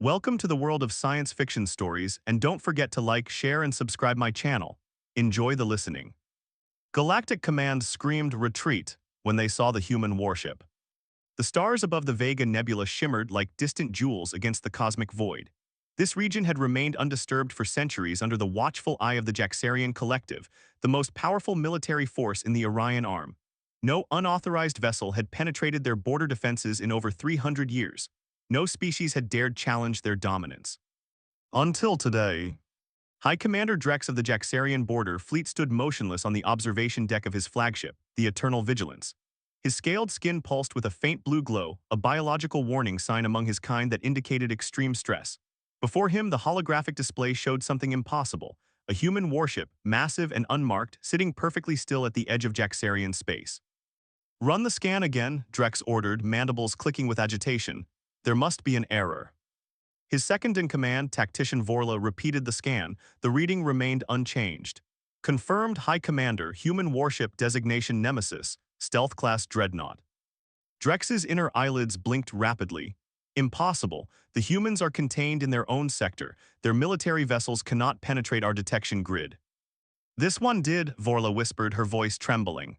Welcome to the world of science fiction stories, and don't forget to like, share, and subscribe my channel. Enjoy the listening. Galactic Command screamed retreat when they saw the human warship. The stars above the Vega Nebula shimmered like distant jewels against the cosmic void. This region had remained undisturbed for centuries under the watchful eye of the Jaxarian Collective, the most powerful military force in the Orion Arm. No unauthorized vessel had penetrated their border defenses in over 300 years. No species had dared challenge their dominance. Until today. High Commander Drex of the Jaxarian Border Fleet stood motionless on the observation deck of his flagship, the Eternal Vigilance. His scaled skin pulsed with a faint blue glow, a biological warning sign among his kind that indicated extreme stress. Before him, the holographic display showed something impossible, a human warship, massive and unmarked, sitting perfectly still at the edge of Jaxarian space. "Run the scan again," Drex ordered, mandibles clicking with agitation. "There must be an error." His second-in-command, Tactician Vorla, repeated the scan. The reading remained unchanged. Confirmed High Commander, human warship designation Nemesis, stealth class dreadnought. Drex's inner eyelids blinked rapidly. Impossible. The humans are contained in their own sector. Their military vessels cannot penetrate our detection grid. "This one did," Vorla whispered, her voice trembling.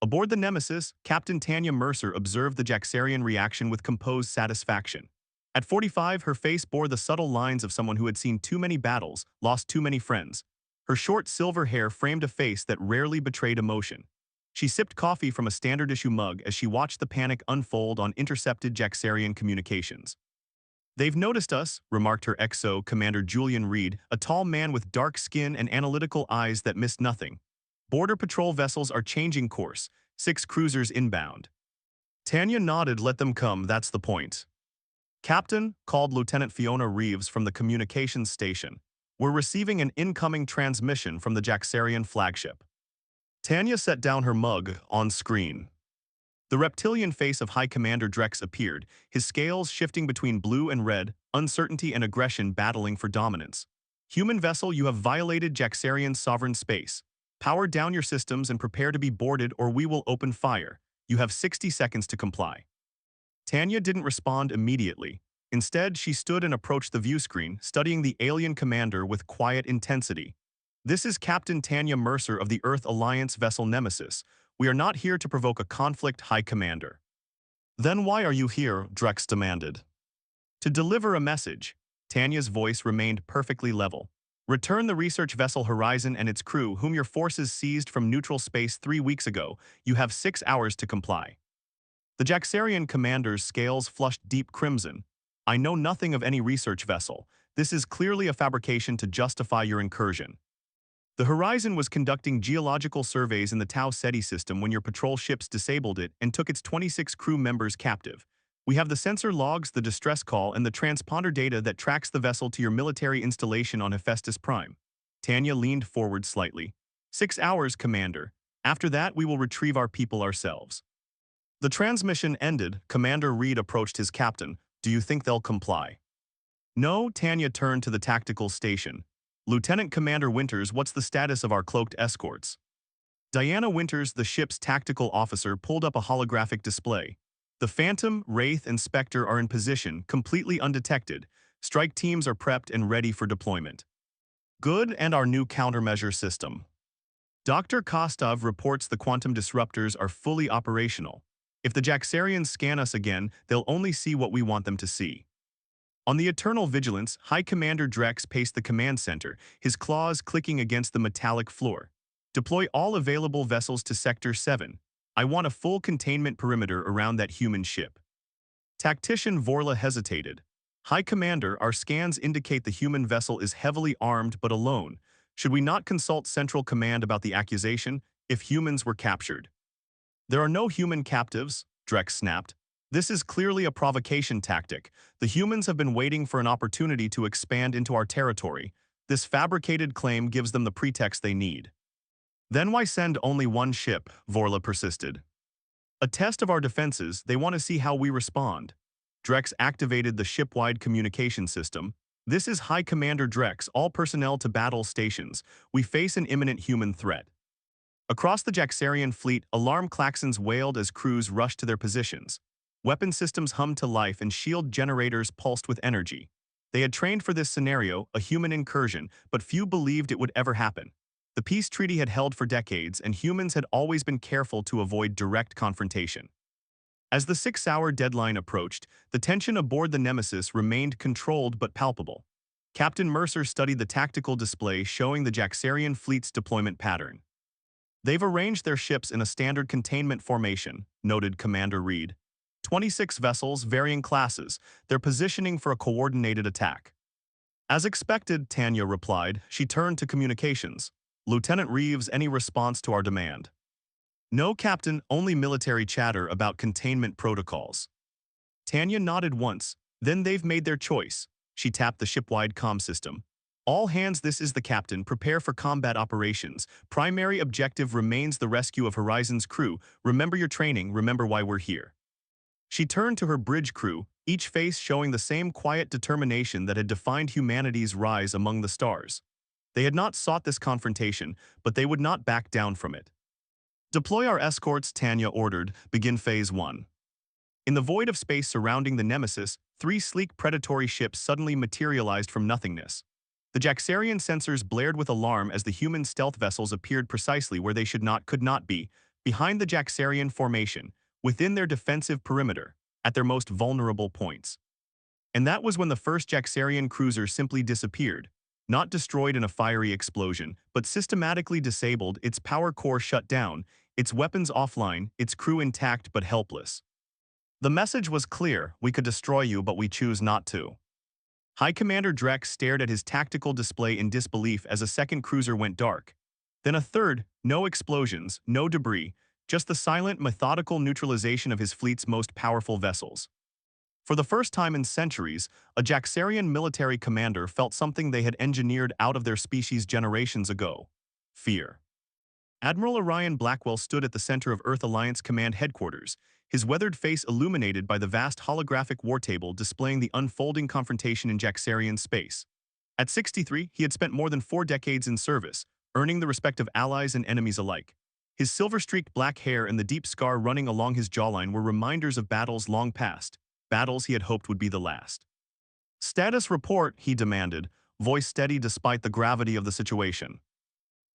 Aboard the Nemesis, Captain Tanya Mercer observed the Jaxarian reaction with composed satisfaction. At 45, her face bore the subtle lines of someone who had seen too many battles, lost too many friends. Her short silver hair framed a face that rarely betrayed emotion. She sipped coffee from a standard-issue mug as she watched the panic unfold on intercepted Jaxarian communications. "They've noticed us," remarked her XO, Commander Julian Reed, a tall man with dark skin and analytical eyes that missed nothing. "Border patrol vessels are changing course, 6 cruisers inbound." Tanya nodded. "Let them come, that's the point." "Captain," called Lieutenant Fiona Reeves from the communications station. "We're receiving an incoming transmission from the Jaxarian flagship." Tanya set down her mug on screen. The reptilian face of High Commander Drex appeared, his scales shifting between blue and red, uncertainty and aggression battling for dominance. "Human vessel, you have violated Jaxarian sovereign space. Power down your systems and prepare to be boarded or we will open fire. You have 60 seconds to comply." Tanya didn't respond immediately. Instead, she stood and approached the view screen, studying the alien commander with quiet intensity. "This is Captain Tanya Mercer of the Earth Alliance vessel Nemesis. We are not here to provoke a conflict, High Commander." "Then why are you here?" Drex demanded. "To deliver a message." Tanya's voice remained perfectly level. "Return the research vessel Horizon and its crew, whom your forces seized from neutral space 3 weeks ago. You have 6 hours to comply." The Jaxarian commander's scales flushed deep crimson. "I know nothing of any research vessel. This is clearly a fabrication to justify your incursion. The Horizon was conducting geological surveys in the Tau Ceti system when your patrol ships disabled it and took its 26 crew members captive. We have the sensor logs, the distress call, and the transponder data that tracks the vessel to your military installation on Hephaestus Prime." Tanya leaned forward slightly. 6 hours, Commander. After that, we will retrieve our people ourselves." The transmission ended. Commander Reed approached his captain. "Do you think they'll comply?" "No." Tanya turned to the tactical station. "Lieutenant Commander Winters, what's the status of our cloaked escorts?" Diana Winters, the ship's tactical officer, pulled up a holographic display. "The Phantom, Wraith, and Spectre are in position, completely undetected. Strike teams are prepped and ready for deployment." "Good, and our new countermeasure system?" "Dr. Kostov reports the quantum disruptors are fully operational. If the Jaxarians scan us again, they'll only see what we want them to see." On the Eternal Vigilance, High Commander Drex paced the command center, his claws clicking against the metallic floor. "Deploy all available vessels to Sector 7. I want a full containment perimeter around that human ship." Tactician Vorla hesitated. "High Commander, our scans indicate the human vessel is heavily armed but alone. Should we not consult Central Command about the accusation if humans were captured?" "There are no human captives," Drex snapped. "This is clearly a provocation tactic. The humans have been waiting for an opportunity to expand into our territory. This fabricated claim gives them the pretext they need." "Then why send only one ship?" Vorla persisted. "A test of our defenses. They want to see how we respond." Drex activated the ship-wide communication system. "This is High Commander Drex, all personnel to battle stations. We face an imminent human threat." Across the Jaxarian fleet, alarm klaxons wailed as crews rushed to their positions. Weapon systems hummed to life and shield generators pulsed with energy. They had trained for this scenario, a human incursion, but few believed it would ever happen. The peace treaty had held for decades, and humans had always been careful to avoid direct confrontation. As the 6-hour deadline approached, the tension aboard the Nemesis remained controlled but palpable. Captain Mercer studied the tactical display showing the Jaxarian fleet's deployment pattern. "They've arranged their ships in a standard containment formation," noted Commander Reed. 26 vessels, varying classes. They're positioning for a coordinated attack. As expected, Tanya replied. She turned to communications. "Lieutenant Reeves, any response to our demand?" "No, Captain, only military chatter about containment protocols." Tanya nodded once. "Then they've made their choice." She tapped the ship-wide comm system. "All hands, this is the captain. Prepare for combat operations. Primary objective remains the rescue of Horizon's crew. Remember your training, remember why we're here." She turned to her bridge crew, each face showing the same quiet determination that had defined humanity's rise among the stars. They had not sought this confrontation, but they would not back down from it. "Deploy our escorts," Tanya ordered. "Begin Phase 1. In the void of space surrounding the Nemesis, 3 sleek predatory ships suddenly materialized from nothingness. The Jaxarian sensors blared with alarm as the human stealth vessels appeared precisely where they could not be, behind the Jaxarian formation, within their defensive perimeter, at their most vulnerable points. And that was when the first Jaxarian cruiser simply disappeared, not destroyed in a fiery explosion, but systematically disabled, its power core shut down, its weapons offline, its crew intact but helpless. The message was clear: we could destroy you, but we choose not to. High Commander Drex stared at his tactical display in disbelief as a second cruiser went dark. Then a third, no explosions, no debris, just the silent, methodical neutralization of his fleet's most powerful vessels. For the first time in centuries, a Jaxarian military commander felt something they had engineered out of their species generations ago: fear. Admiral Orion Blackwell stood at the center of Earth Alliance Command headquarters, his weathered face illuminated by the vast holographic war table displaying the unfolding confrontation in Jaxarian space. At 63, he had spent more than 4 decades in service, earning the respect of allies and enemies alike. His silver-streaked black hair and the deep scar running along his jawline were reminders of battles long past, battles he had hoped would be the last. "Status report," he demanded, voice steady despite the gravity of the situation.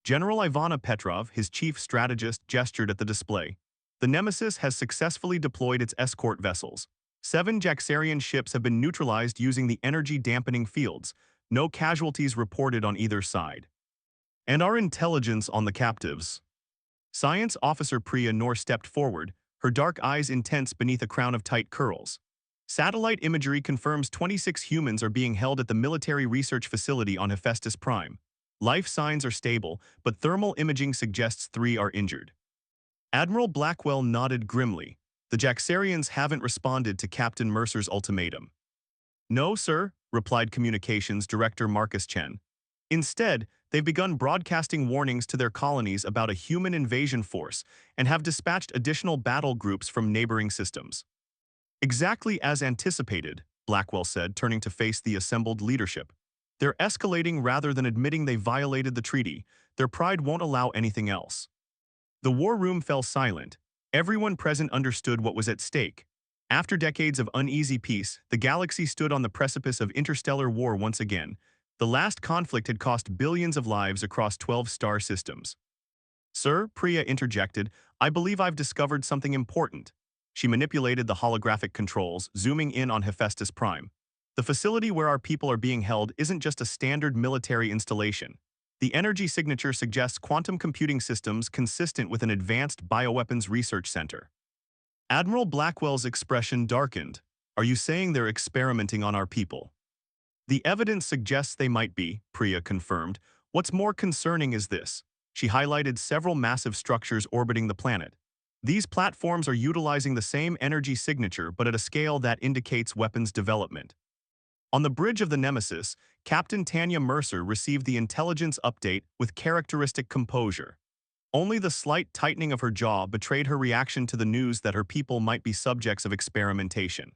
General Ivana Petrov, his chief strategist, gestured at the display. "The Nemesis has successfully deployed its escort vessels. 7 Jaxarian ships have been neutralized using the energy-dampening fields. No casualties reported on either side. And our intelligence on the captives." Science Officer Priya Noor stepped forward, her dark eyes intense beneath a crown of tight curls. "Satellite imagery confirms 26 humans are being held at the military research facility on Hephaestus Prime. Life signs are stable, but thermal imaging suggests 3 are injured." Admiral Blackwell nodded grimly. "The Jaxarians haven't responded to Captain Mercer's ultimatum." "No, sir," replied Communications Director Marcus Chen. "Instead, they've begun broadcasting warnings to their colonies about a human invasion force and have dispatched additional battle groups from neighboring systems." "Exactly as anticipated," Blackwell said, turning to face the assembled leadership. "They're escalating rather than admitting they violated the treaty. Their pride won't allow anything else." The war room fell silent. Everyone present understood what was at stake. After decades of uneasy peace, the galaxy stood on the precipice of interstellar war once again. The last conflict had cost billions of lives across 12 star systems. "Sir," Priya interjected, "I believe I've discovered something important." She manipulated the holographic controls, zooming in on Hephaestus Prime. "The facility where our people are being held isn't just a standard military installation. The energy signature suggests quantum computing systems consistent with an advanced bioweapons research center." Admiral Blackwell's expression darkened. "Are you saying they're experimenting on our people?" "The evidence suggests they might be," Priya confirmed. "What's more concerning is this." She highlighted several massive structures orbiting the planet. "These platforms are utilizing the same energy signature but at a scale that indicates weapons development." On the bridge of the Nemesis, Captain Tanya Mercer received the intelligence update with characteristic composure. Only the slight tightening of her jaw betrayed her reaction to the news that her people might be subjects of experimentation.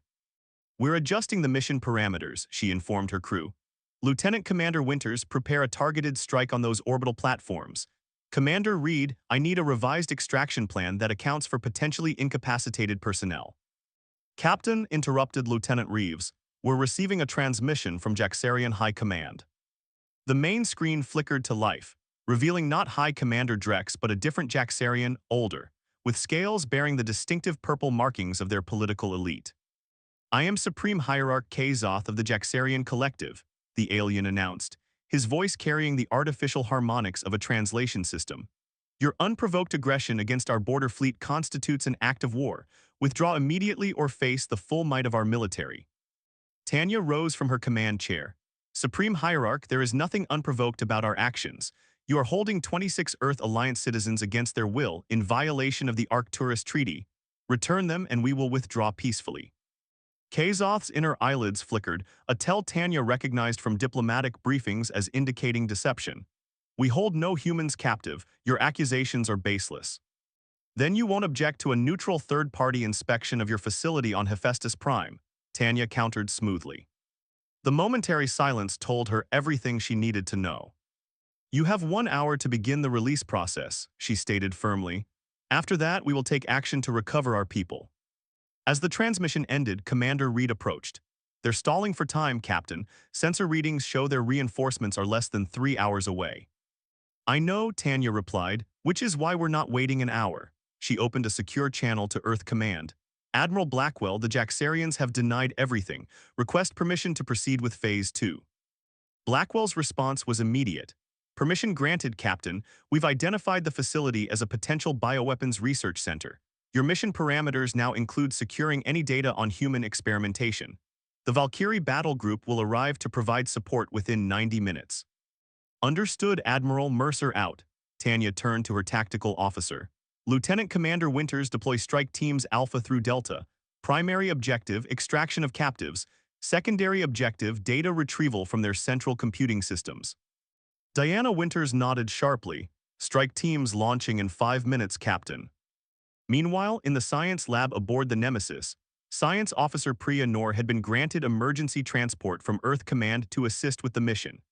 "We're adjusting the mission parameters," she informed her crew. "Lieutenant Commander Winters, prepare a targeted strike on those orbital platforms. Commander Reed, I need a revised extraction plan that accounts for potentially incapacitated personnel." "Captain," interrupted Lieutenant Reeves, "We're receiving a transmission from Jaxarian High Command." The main screen flickered to life, revealing not High Commander Drex but a different Jaxarian, older, with scales bearing the distinctive purple markings of their political elite. "I am Supreme Hierarch Kazoth of the Jaxarian Collective," the alien announced, his voice carrying the artificial harmonics of a translation system. "Your unprovoked aggression against our border fleet constitutes an act of war. Withdraw immediately or face the full might of our military." Tanya rose from her command chair. "Supreme Hierarch, there is nothing unprovoked about our actions. You are holding 26 Earth Alliance citizens against their will in violation of the Arcturus Treaty. Return them and we will withdraw peacefully." Kazoth's inner eyelids flickered, a tell Tanya recognized from diplomatic briefings as indicating deception. "We hold no humans captive. Your accusations are baseless." "Then you won't object to a neutral third-party inspection of your facility on Hephaestus Prime," Tanya countered smoothly. The momentary silence told her everything she needed to know. "You have 1 hour to begin the release process," she stated firmly. "After that, we will take action to recover our people." As the transmission ended, Commander Reed approached. "They're stalling for time, Captain. Sensor readings show their reinforcements are less than 3 hours away." "I know," Tanya replied, "which is why we're not waiting an hour." She opened a secure channel to Earth Command. "Admiral Blackwell, the Jaxarians have denied everything. Request permission to proceed with Phase 2. Blackwell's response was immediate. "Permission granted, Captain. We've identified the facility as a potential bioweapons research center. Your mission parameters now include securing any data on human experimentation. The Valkyrie battle group will arrive to provide support within 90 minutes. "Understood, Admiral. Mercer out." Tanya turned to her tactical officer. "Lieutenant Commander Winters, deploy strike teams Alpha through Delta. Primary objective, extraction of captives. Secondary objective, data retrieval from their central computing systems." Diana Winters nodded sharply. "Strike teams launching in 5 minutes, Captain." Meanwhile, in the science lab aboard the Nemesis, Science Officer Priya Noor had been granted emergency transport from Earth Command to assist with the mission.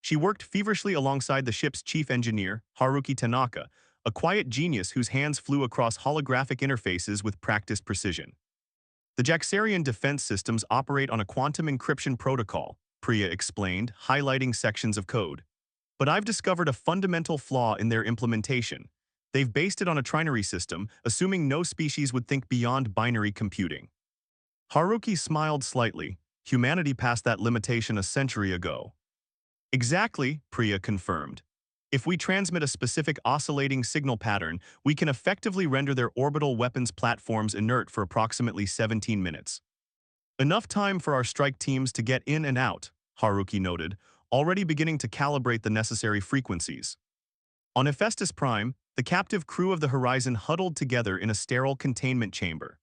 She worked feverishly alongside the ship's chief engineer, Haruki Tanaka, a quiet genius whose hands flew across holographic interfaces with practiced precision. "The Jaxarian defense systems operate on a quantum encryption protocol," Priya explained, highlighting sections of code. "But I've discovered a fundamental flaw in their implementation. They've based it on a trinary system, assuming no species would think beyond binary computing." Haruki smiled slightly. "Humanity passed that limitation a century ago." "Exactly," Priya confirmed. "If we transmit a specific oscillating signal pattern, we can effectively render their orbital weapons platforms inert for approximately 17 minutes. Enough time for our strike teams to get in and out," Haruki noted, already beginning to calibrate the necessary frequencies. On Hephaestus Prime, the captive crew of the Horizon huddled together in a sterile containment chamber.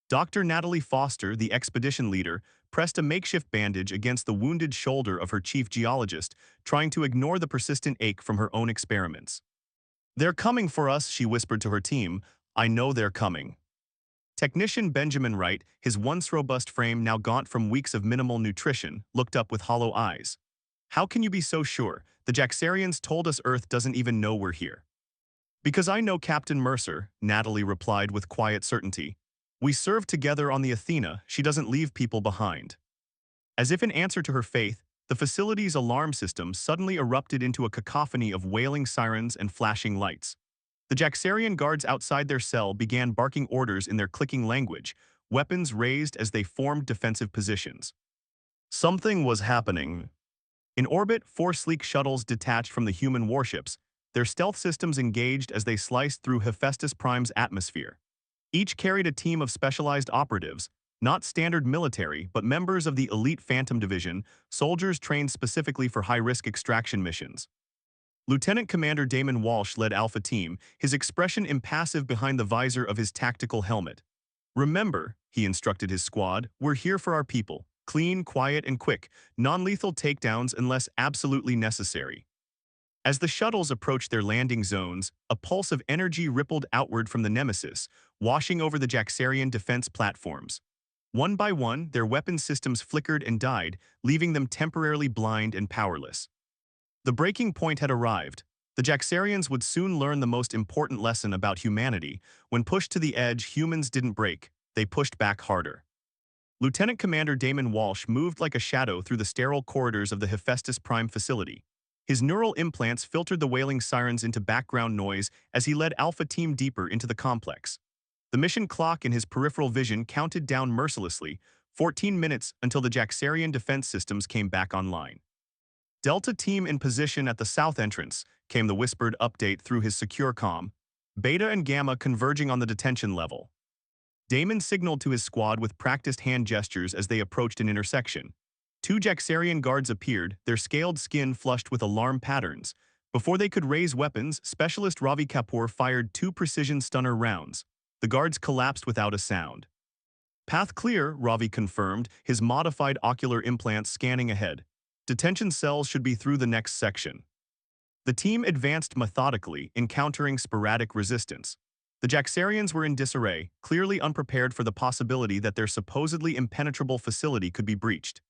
Dr. Natalie Foster, the expedition leader, pressed a makeshift bandage against the wounded shoulder of her chief geologist, trying to ignore the persistent ache from her own experiments. "They're coming for us," she whispered to her team. "I know they're coming." Technician Benjamin Wright, his once robust frame now gaunt from weeks of minimal nutrition, looked up with hollow eyes. "How can you be so sure? The Jaxarians told us Earth doesn't even know we're here." "Because I know Captain Mercer," Natalie replied with quiet certainty. "We served together on the Athena. She doesn't leave people behind." As if in answer to her faith, the facility's alarm system suddenly erupted into a cacophony of wailing sirens and flashing lights. The Jaxarian guards outside their cell began barking orders in their clicking language, weapons raised as they formed defensive positions. Something was happening. In orbit, 4 sleek shuttles detached from the human warships, their stealth systems engaged as they sliced through Hephaestus Prime's atmosphere. Each carried a team of specialized operatives, not standard military, but members of the elite Phantom Division, soldiers trained specifically for high-risk extraction missions. Lieutenant Commander Damon Walsh led Alpha Team, his expression impassive behind the visor of his tactical helmet. "Remember," he instructed his squad, "we're here for our people. Clean, quiet, and quick. Non-lethal takedowns unless absolutely necessary." As the shuttles approached their landing zones, a pulse of energy rippled outward from the Nemesis, washing over the Jaxarian defense platforms. One by one, their weapon systems flickered and died, leaving them temporarily blind and powerless. The breaking point had arrived. The Jaxarians would soon learn the most important lesson about humanity. When pushed to the edge, humans didn't break. They pushed back harder. Lieutenant Commander Damon Walsh moved like a shadow through the sterile corridors of the Hephaestus Prime facility. His neural implants filtered the wailing sirens into background noise as he led Alpha Team deeper into the complex. The mission clock in his peripheral vision counted down mercilessly, 14 minutes until the Jaxarian defense systems came back online. Delta Team in position at the south entrance, came the whispered update through his secure comm. Beta and Gamma converging on the detention level. Damon signaled to his squad with practiced hand gestures as they approached an intersection. Two Jaxarian guards appeared, their scaled skin flushed with alarm patterns. Before they could raise weapons, Specialist Ravi Kapoor fired two precision stunner rounds. The guards collapsed without a sound. Path clear, Ravi confirmed, his modified ocular implants scanning ahead. Detention cells should be through the next section. The team advanced methodically, encountering sporadic resistance. The Jaxarians were in disarray, clearly unprepared for the possibility that their supposedly impenetrable facility could be breached.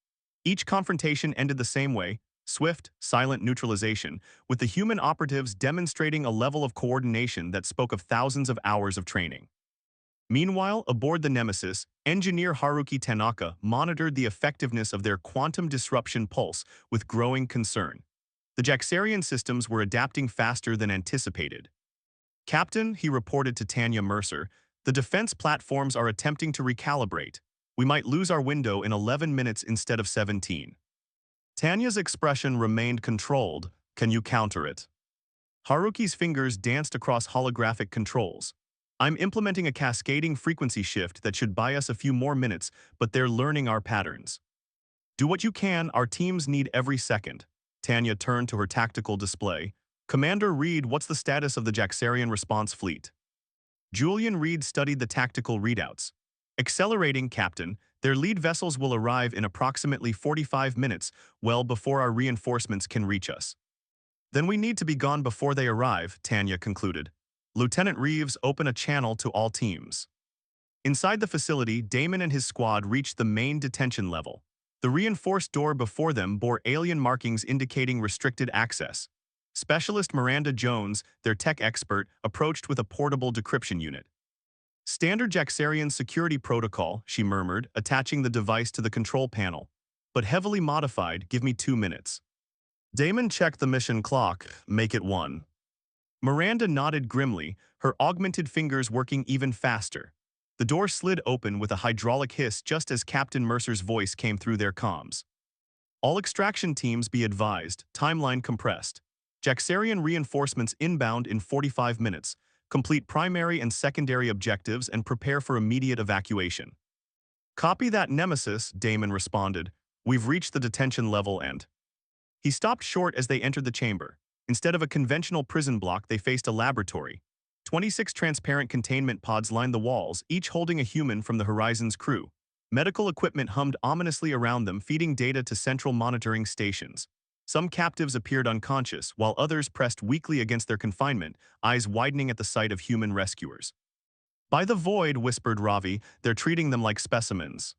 Each confrontation ended the same way, swift, silent neutralization, with the human operatives demonstrating a level of coordination that spoke of thousands of hours of training. Meanwhile, aboard the Nemesis, engineer Haruki Tanaka monitored the effectiveness of their quantum disruption pulse with growing concern. The Jaxarian systems were adapting faster than anticipated. "Captain," he reported to Tanya Mercer, "the defense platforms are attempting to recalibrate. We might lose our window in 11 minutes instead of 17. Tanya's expression remained controlled. "Can you counter it?" Haruki's fingers danced across holographic controls. "I'm implementing a cascading frequency shift that should buy us a few more minutes, but they're learning our patterns." "Do what you can, our teams need every second." Tanya turned to her tactical display. "Commander Reed, what's the status of the Jaxarian response fleet?" Julian Reed studied the tactical readouts. "Accelerating, Captain. Their lead vessels will arrive in approximately 45 minutes, well before our reinforcements can reach us." "Then we need to be gone before they arrive," Tanya concluded. "Lieutenant Reeves, open a channel to all teams." Inside the facility, Damon and his squad reached the main detention level. The reinforced door before them bore alien markings indicating restricted access. Specialist Miranda Jones, their tech expert, approached with a portable decryption unit. "Standard Jaxarian security protocol," she murmured, attaching the device to the control panel. "But heavily modified, give me 2 minutes." Damon checked the mission clock, "Make it 1." Miranda nodded grimly, her augmented fingers working even faster. The door slid open with a hydraulic hiss just as Captain Mercer's voice came through their comms. "All extraction teams be advised, timeline compressed. Jaxarian reinforcements inbound in 45 minutes. Complete primary and secondary objectives and prepare for immediate evacuation." "Copy that, Nemesis," Damon responded. "We've reached the detention level and—" He stopped short as they entered the chamber. Instead of a conventional prison block, they faced a laboratory. 26 transparent containment pods lined the walls, each holding a human from the Horizon's crew. Medical equipment hummed ominously around them, feeding data to central monitoring stations. Some captives appeared unconscious, while others pressed weakly against their confinement, eyes widening at the sight of human rescuers. "By the void," whispered Ravi, "they're treating them like specimens."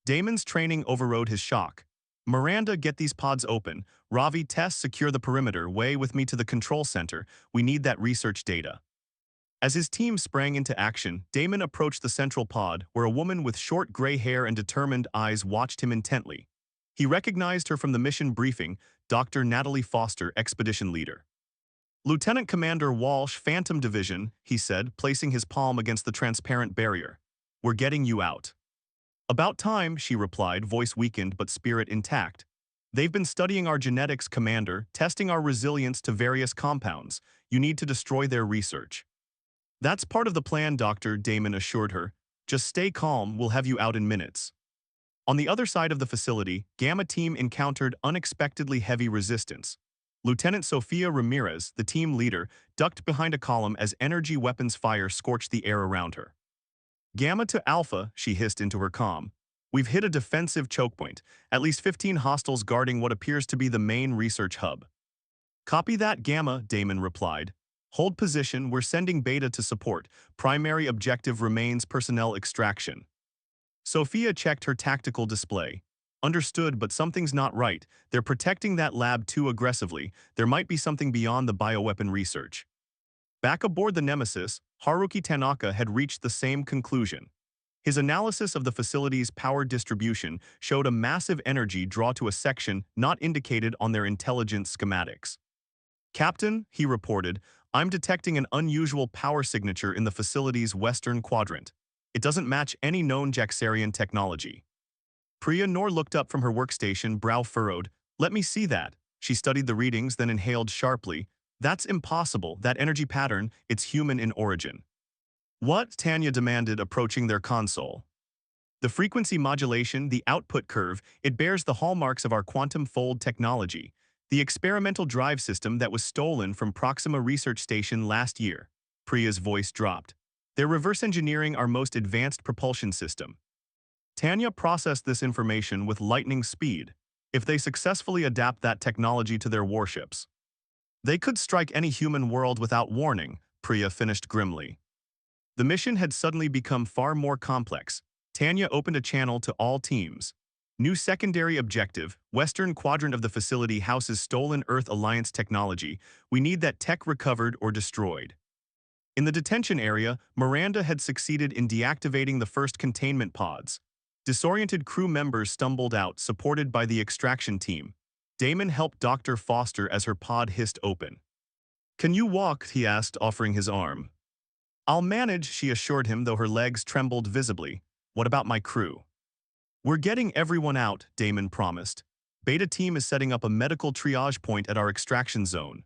Damon's training overrode his shock. "Miranda, get these pods open. Ravi, Tess, secure the perimeter. Way with me to the control center. We need that research data." As his team sprang into action, Damon approached the central pod, where a woman with short gray hair and determined eyes watched him intently. He recognized her from the mission briefing, Dr. Natalie Foster, expedition leader. "Lieutenant Commander Walsh, Phantom Division," he said, placing his palm against the transparent barrier. "We're getting you out." "About time," she replied, voice weakened but spirit intact. "They've been studying our genetics, Commander, testing our resilience to various compounds. You need to destroy their research." "That's part of the plan, Doctor," Damon assured her. "Just stay calm, we'll have you out in minutes." On the other side of the facility, Gamma Team encountered unexpectedly heavy resistance. Lieutenant Sofia Ramirez, the team leader, ducked behind a column as energy weapons fire scorched the air around her. "Gamma to Alpha," she hissed into her comm. "We've hit a defensive chokepoint, at least 15 hostiles guarding what appears to be the main research hub." "Copy that, Gamma," Damon replied. "Hold position, we're sending Beta to support. Primary objective remains personnel extraction." Sophia checked her tactical display. "Understood, but something's not right. They're protecting that lab too aggressively. There might be something beyond the bioweapon research." Back aboard the Nemesis, Haruki Tanaka had reached the same conclusion. His analysis of the facility's power distribution showed a massive energy draw to a section not indicated on their intelligence schematics. "Captain," he reported, "I'm detecting an unusual power signature in the facility's western quadrant. It doesn't match any known Jaxarian technology." Priya Noor looked up from her workstation, brow furrowed. "Let me see that." She studied the readings, then inhaled sharply. "That's impossible, that energy pattern, it's human in origin." "What?" Tanya demanded, approaching their console. "The frequency modulation, the output curve, it bears the hallmarks of our quantum fold technology, the experimental drive system that was stolen from Proxima Research Station last year." Priya's voice dropped. "They're reverse engineering our most advanced propulsion system." Tanya processed this information with lightning speed. If they successfully adapt that technology to their warships, they could strike any human world without warning, Priya finished grimly. The mission had suddenly become far more complex. Tanya opened a channel to all teams. "New secondary objective, Western quadrant of the facility houses stolen Earth Alliance technology. We need that tech recovered or destroyed." In the detention area, Miranda had succeeded in deactivating the first containment pods. Disoriented crew members stumbled out, supported by the extraction team. Damon helped Dr. Foster as her pod hissed open. "Can you walk?" he asked, offering his arm. "I'll manage," she assured him, though her legs trembled visibly. "What about my crew?" "We're getting everyone out," Damon promised. "Beta team is setting up a medical triage point at our extraction zone."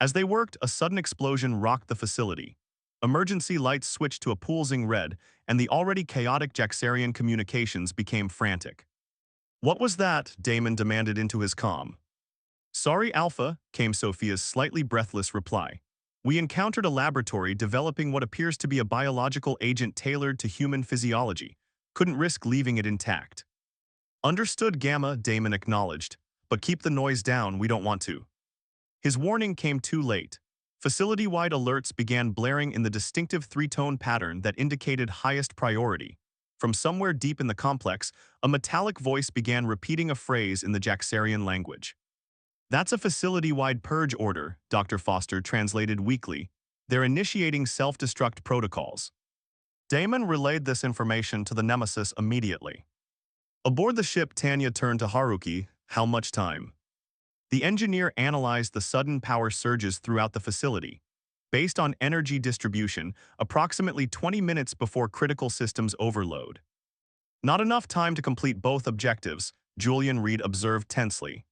As they worked, a sudden explosion rocked the facility. Emergency lights switched to a pulsing red, and the already chaotic Jaxarian communications became frantic. "What was that?" Damon demanded into his comm. "Sorry, Alpha," came Sophia's slightly breathless reply. "We encountered a laboratory developing what appears to be a biological agent tailored to human physiology. Couldn't risk leaving it intact." "Understood, Gamma," Damon acknowledged. "But keep the noise down, we don't want to." His warning came too late. Facility-wide alerts began blaring in the distinctive three-tone pattern that indicated highest priority. From somewhere deep in the complex, a metallic voice began repeating a phrase in the Jaxarian language. "That's a facility-wide purge order," Dr. Foster translated weakly. "They're initiating self-destruct protocols." Damon relayed this information to the Nemesis immediately. Aboard the ship, Tanya turned to Haruki. "How much time?" The engineer analyzed the sudden power surges throughout the facility. Based on energy distribution, approximately 20 minutes before critical systems overload. "Not enough time to complete both objectives," Julian Reed observed tensely.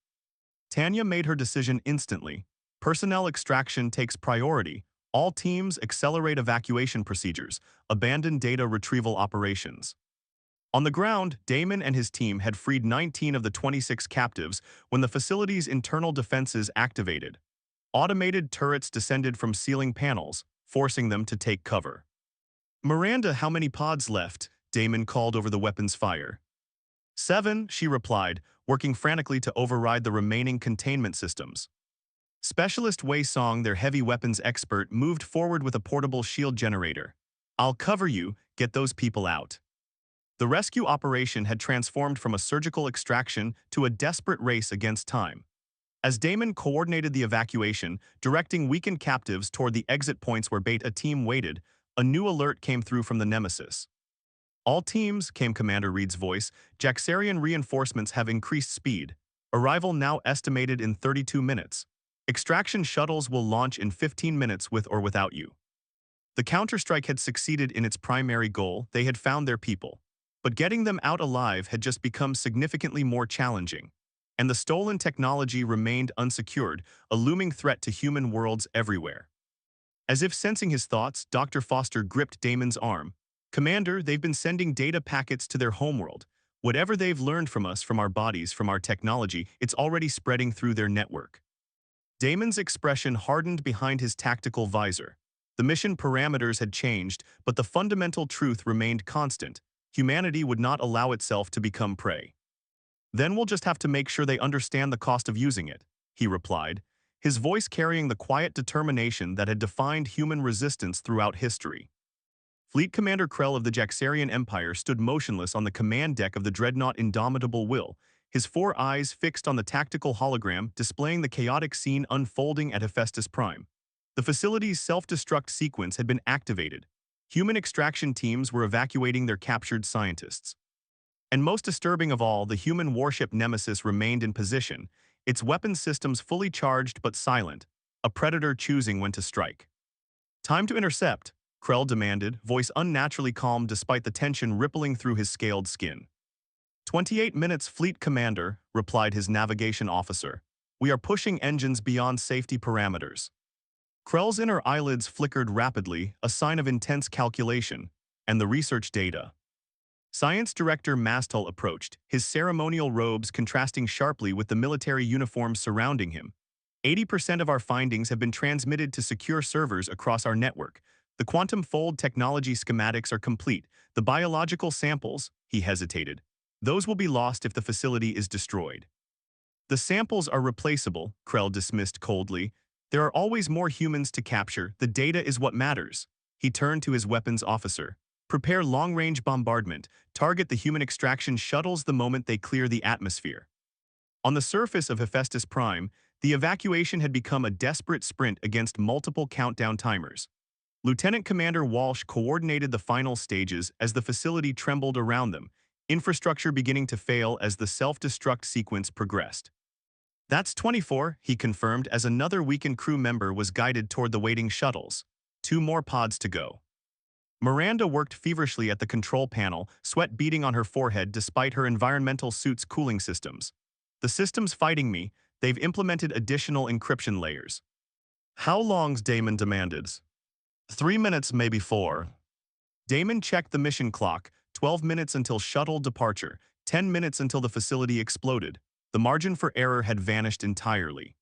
Tanya made her decision instantly. Personnel extraction takes priority. All teams accelerate evacuation procedures, abandon data retrieval operations. On the ground, Damon and his team had freed 19 of the 26 captives when the facility's internal defenses activated. Automated turrets descended from ceiling panels, forcing them to take cover. "Miranda, how many pods left?" Damon called over the weapon's fire. "7," she replied, working frantically to override the remaining containment systems. Specialist Wei Song, their heavy weapons expert, moved forward with a portable shield generator. "I'll cover you, get those people out." The rescue operation had transformed from a surgical extraction to a desperate race against time. As Damon coordinated the evacuation, directing weakened captives toward the exit points where Beta team waited, a new alert came through from the Nemesis. "All teams," came Commander Reed's voice, "Jaxarian reinforcements have increased speed. Arrival now estimated in 32 minutes. Extraction shuttles will launch in 15 minutes with or without you." The counterstrike had succeeded in its primary goal. They had found their people. But getting them out alive had just become significantly more challenging. And the stolen technology remained unsecured, a looming threat to human worlds everywhere. As if sensing his thoughts, Dr. Foster gripped Damon's arm. "Commander, they've been sending data packets to their homeworld. Whatever they've learned from us, from our bodies, from our technology, it's already spreading through their network." Damon's expression hardened behind his tactical visor. The mission parameters had changed, but the fundamental truth remained constant. Humanity would not allow itself to become prey. "Then we'll just have to make sure they understand the cost of using it," he replied, his voice carrying the quiet determination that had defined human resistance throughout history. Fleet Commander Krell of the Jaxarian Empire stood motionless on the command deck of the dreadnought Indomitable Will, his four eyes fixed on the tactical hologram displaying the chaotic scene unfolding at Hephaestus Prime. The facility's self-destruct sequence had been activated. human extraction teams were evacuating their captured scientists. And most disturbing of all, the human warship Nemesis remained in position, its weapons systems fully charged but silent, a predator choosing when to strike. "Time to intercept," Krell demanded, voice unnaturally calm despite the tension rippling through his scaled skin. 28 minutes, Fleet Commander," replied his navigation officer. "We are pushing engines beyond safety parameters." Krell's inner eyelids flickered rapidly, a sign of intense calculation, and the research data. Science Director Mastel approached, his ceremonial robes contrasting sharply with the military uniforms surrounding him. 80% of our findings have been transmitted to secure servers across our network. The quantum fold technology schematics are complete. The biological samples, he hesitated. Those will be lost if the facility is destroyed. The samples are replaceable, Krell dismissed coldly. There are always more humans to capture. The data is what matters. He turned to his weapons officer. Prepare long-range bombardment. Target the human extraction shuttles the moment they clear the atmosphere. On the surface of Hephaestus Prime, the evacuation had become a desperate sprint against multiple countdown timers. Lieutenant Commander Walsh coordinated the final stages as the facility trembled around them, infrastructure beginning to fail as the self-destruct sequence progressed. "That's 24, he confirmed as another weakened crew member was guided toward the waiting shuttles. 2 more pods to go. Miranda worked feverishly at the control panel, sweat beading on her forehead despite her environmental suit's cooling systems. "The system's fighting me. They've implemented additional encryption layers." "How long's?" Damon demanded. 3 minutes, maybe 4. Damon checked the mission clock, 12 minutes until shuttle departure, 10 minutes until the facility exploded. The margin for error had vanished entirely.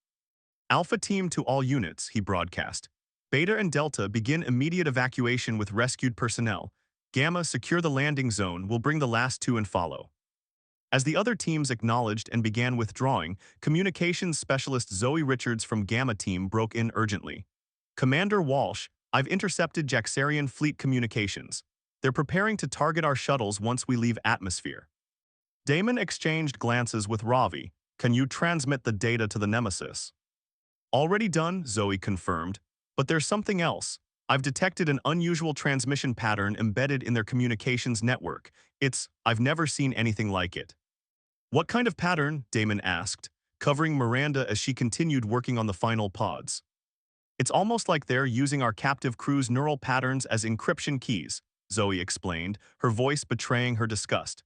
"Alpha Team to all units," he broadcast. "Beta and Delta begin immediate evacuation with rescued personnel. Gamma, secure the landing zone. We'll bring the last 2 and follow." As the other teams acknowledged and began withdrawing, communications specialist Zoe Richards from Gamma Team broke in urgently. "Commander Walsh, I've intercepted Jaxarian fleet communications. They're preparing to target our shuttles once we leave atmosphere." Damon exchanged glances with Ravi. "Can you transmit the data to the Nemesis?" "Already done," Zoe confirmed. "But there's something else. I've detected an unusual transmission pattern embedded in their communications network. I've never seen anything like it." "What kind of pattern?" Damon asked, covering Miranda as she continued working on the final pods. "It's almost like they're using our captive crew's neural patterns as encryption keys," Zoe explained, her voice betraying her disgust.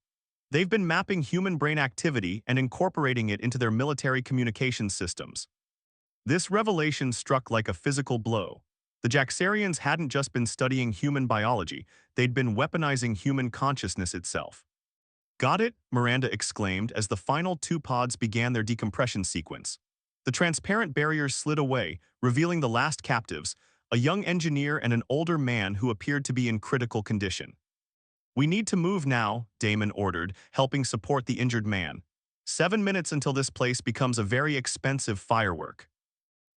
"They've been mapping human brain activity and incorporating it into their military communications systems." This revelation struck like a physical blow. The Jaxarians hadn't just been studying human biology, they'd been weaponizing human consciousness itself. "Got it," Miranda exclaimed as the final 2 pods began their decompression sequence. The transparent barriers slid away, revealing the last captives, a young engineer and an older man who appeared to be in critical condition. "We need to move now," Damon ordered, helping support the injured man. 7 minutes until this place becomes a very expensive firework.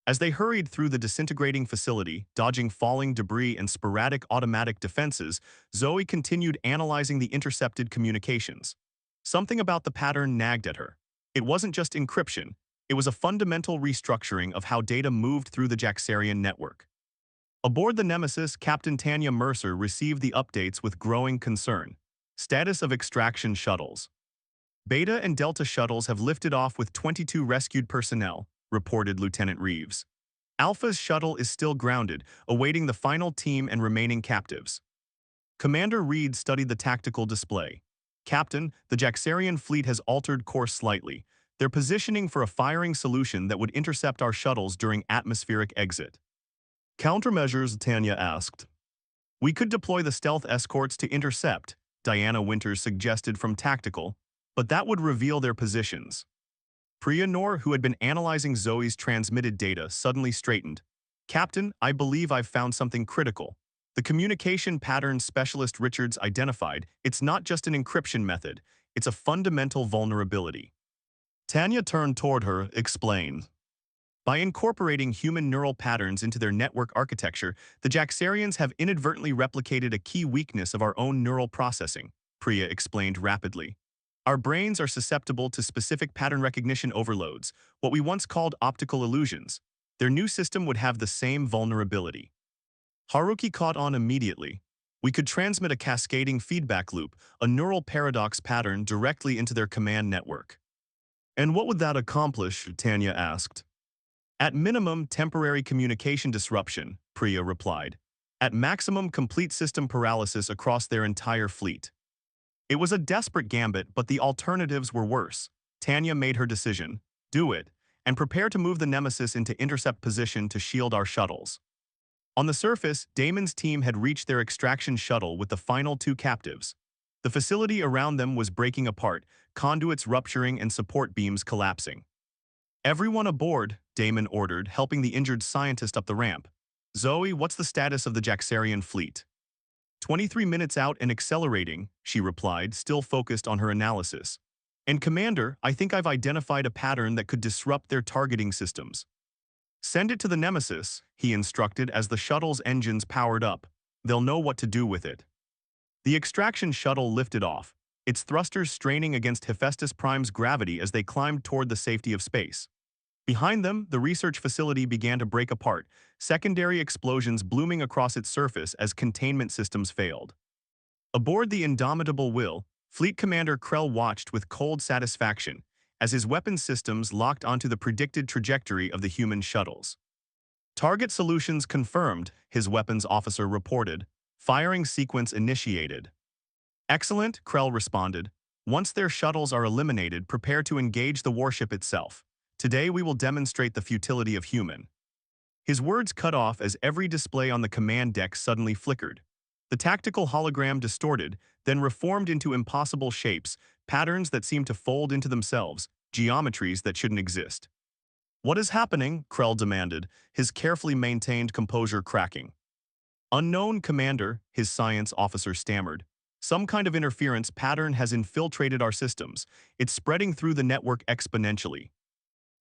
As they hurried through the disintegrating facility, dodging falling debris and sporadic automatic defenses, Zoe continued analyzing the intercepted communications. Something about the pattern nagged at her. It wasn't just encryption, it was a fundamental restructuring of how data moved through the Jaxarian network. Aboard the Nemesis, Captain Tanya Mercer received the updates with growing concern. Status of extraction shuttles. "Beta and Delta shuttles have lifted off with 22 rescued personnel," reported Lieutenant Reeves. "Alpha's shuttle is still grounded, awaiting the final team and remaining captives." Commander Reed studied the tactical display. "Captain, the Jaxarian fleet has altered course slightly. They're positioning for a firing solution that would intercept our shuttles during atmospheric exit." "Countermeasures?" Tanya asked. "We could deploy the stealth escorts to intercept," Diana Winters suggested from tactical, "but that would reveal their positions." Priya Noor, who had been analyzing Zoe's transmitted data, suddenly straightened. "Captain, I believe I've found something critical. The communication pattern specialist Richards identified, it's not just an encryption method, it's a fundamental vulnerability." Tanya turned toward her, explained. "By incorporating human neural patterns into their network architecture, the Jaxarians have inadvertently replicated a key weakness of our own neural processing," Priya explained rapidly. "Our brains are susceptible to specific pattern recognition overloads, what we once called optical illusions. Their new system would have the same vulnerability." Haruki caught on immediately. We could transmit a cascading feedback loop, a neural paradox pattern directly into their command network. And what would that accomplish? Tanya asked. At minimum, temporary communication disruption, Priya replied. At maximum, complete system paralysis across their entire fleet. It was a desperate gambit, but the alternatives were worse. Tanya made her decision. Do it, and prepare to move the Nemesis into intercept position to shield our shuttles. On the surface, Damon's team had reached their extraction shuttle with the final two captives. The facility around them was breaking apart, conduits rupturing and support beams collapsing. Everyone aboard, Damon ordered, helping the injured scientist up the ramp. Zoe, what's the status of the Jaxarian fleet? 23 minutes out and accelerating, she replied, still focused on her analysis. And Commander, I think I've identified a pattern that could disrupt their targeting systems. Send it to the Nemesis, he instructed as the shuttle's engines powered up. They'll know what to do with it. The extraction shuttle lifted off, its thrusters straining against Hephaestus Prime's gravity as they climbed toward the safety of space. Behind them, the research facility began to break apart, secondary explosions blooming across its surface as containment systems failed. Aboard the indomitable Will, Fleet Commander Krell watched with cold satisfaction as his weapon systems locked onto the predicted trajectory of the human shuttles. Target solutions confirmed, his weapons officer reported. Firing sequence initiated. Excellent, Krell responded. Once their shuttles are eliminated, prepare to engage the warship itself. Today we will demonstrate the futility of human. His words cut off as every display on the command deck suddenly flickered. The tactical hologram distorted, then reformed into impossible shapes, patterns that seemed to fold into themselves, geometries that shouldn't exist. What is happening? Krell demanded, his carefully maintained composure cracking. Unknown, Commander, his science officer stammered. Some kind of interference pattern has infiltrated our systems. It's spreading through the network exponentially.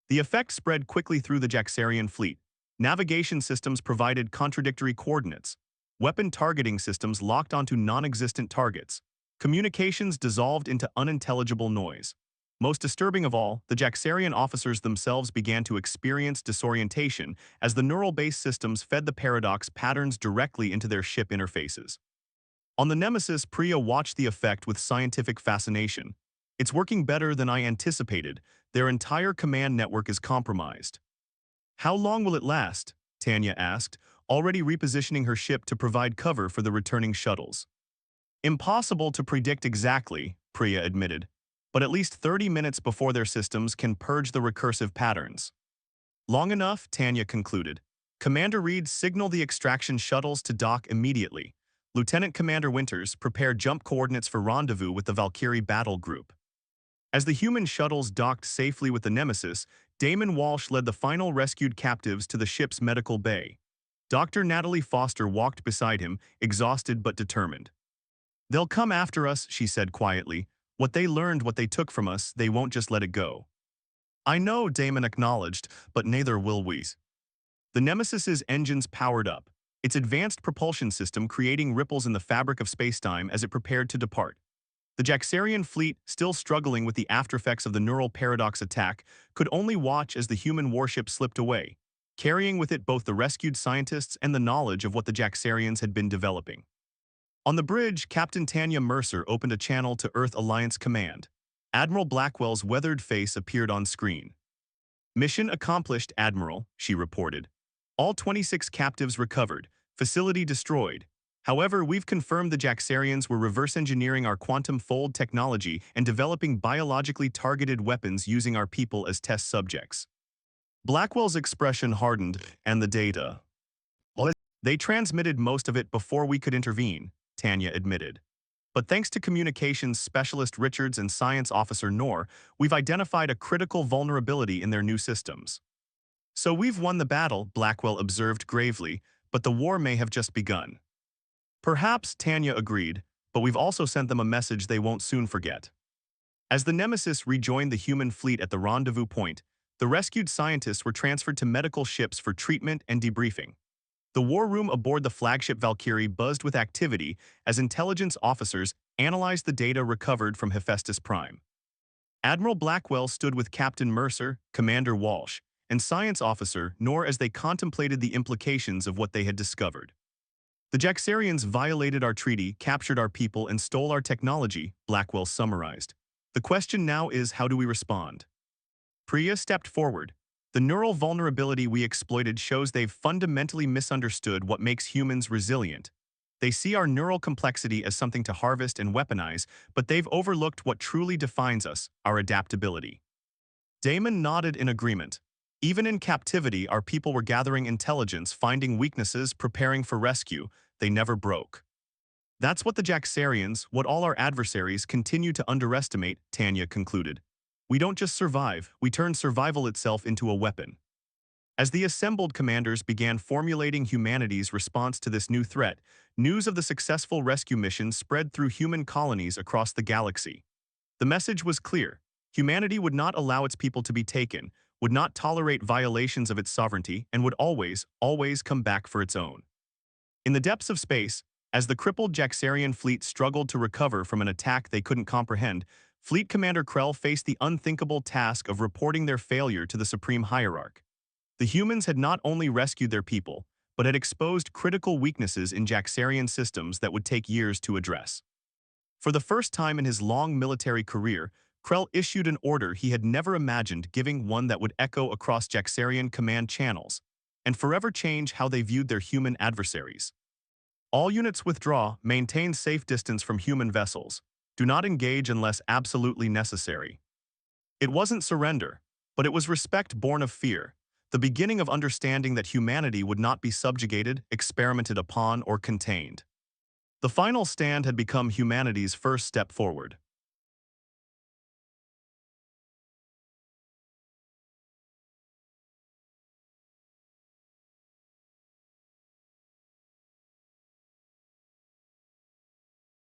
The effect spread quickly through the Jaxarian fleet. Navigation systems provided contradictory coordinates. Weapon targeting systems locked onto non-existent targets. Communications dissolved into unintelligible noise. Most disturbing of all, the Jaxarian officers themselves began to experience disorientation as the neural-based systems fed the paradox patterns directly into their ship interfaces. On the Nemesis, Priya watched the effect with scientific fascination. It's working better than I anticipated. Their entire command network is compromised. How long will it last? Tanya asked, already repositioning her ship to provide cover for the returning shuttles. Impossible to predict exactly, Priya admitted, but at least 30 minutes before their systems can purge the recursive patterns. Long enough, Tanya concluded. Commander Reed, signal the extraction shuttles to dock immediately. Lieutenant Commander Winters, prepare jump coordinates for rendezvous with the Valkyrie battle group. As the human shuttles docked safely with the Nemesis, Damon Walsh led the final rescued captives to the ship's medical bay. Dr. Natalie Foster walked beside him, exhausted but determined. They'll come after us, she said quietly. What they learned, what they took from us, they won't just let it go. I know, Damon acknowledged, but neither will we. The Nemesis's engines powered up, its advanced propulsion system creating ripples in the fabric of spacetime as it prepared to depart. The Jaxarian fleet, still struggling with the aftereffects of the neural paradox attack, could only watch as the human warship slipped away, carrying with it both the rescued scientists and the knowledge of what the Jaxarians had been developing. On the bridge, Captain Tanya Mercer opened a channel to Earth Alliance Command. Admiral Blackwell's weathered face appeared on screen. Mission accomplished, Admiral, she reported. All 26 captives recovered, facility destroyed. However, we've confirmed the Jaxarians were reverse engineering our quantum fold technology and developing biologically targeted weapons using our people as test subjects. Blackwell's expression hardened, and the data. They transmitted most of it before we could intervene, Tanya admitted. But thanks to communications specialist Richards and science officer Noor, we've identified a critical vulnerability in their new systems. So we've won the battle, Blackwell observed gravely, but the war may have just begun. Perhaps, Tanya agreed, but we've also sent them a message they won't soon forget. As the Nemesis rejoined the human fleet at the rendezvous point, the rescued scientists were transferred to medical ships for treatment and debriefing. The war room aboard the flagship Valkyrie buzzed with activity as intelligence officers analyzed the data recovered from Hephaestus Prime. Admiral Blackwell stood with Captain Mercer, Commander Walsh, and science officer Noor as they contemplated the implications of what they had discovered. The Jaxarians violated our treaty, captured our people, and stole our technology, Blackwell summarized. The question now is, how do we respond? Priya stepped forward. The neural vulnerability we exploited shows they've fundamentally misunderstood what makes humans resilient. They see our neural complexity as something to harvest and weaponize, but they've overlooked what truly defines us, our adaptability. Damon nodded in agreement. Even in captivity, our people were gathering intelligence, finding weaknesses, preparing for rescue. They never broke. That's what the Jaxarians, what all our adversaries, continue to underestimate, Tanya concluded. We don't just survive, we turn survival itself into a weapon. As the assembled commanders began formulating humanity's response to this new threat, news of the successful rescue mission spread through human colonies across the galaxy. The message was clear. Humanity would not allow its people to be taken, would not tolerate violations of its sovereignty, and would always, always come back for its own. In the depths of space, as the crippled Jaxarian fleet struggled to recover from an attack they couldn't comprehend, Fleet Commander Krell faced the unthinkable task of reporting their failure to the Supreme Hierarch. The humans had not only rescued their people, but had exposed critical weaknesses in Jaxarian systems that would take years to address. For the first time in his long military career, Krell issued an order he had never imagined, giving one that would echo across Jaxarian command channels and forever change how they viewed their human adversaries. All units withdraw, maintain safe distance from human vessels. Do not engage unless absolutely necessary. It wasn't surrender, but it was respect born of fear, the beginning of understanding that humanity would not be subjugated, experimented upon, or contained. The final stand had become humanity's first step forward.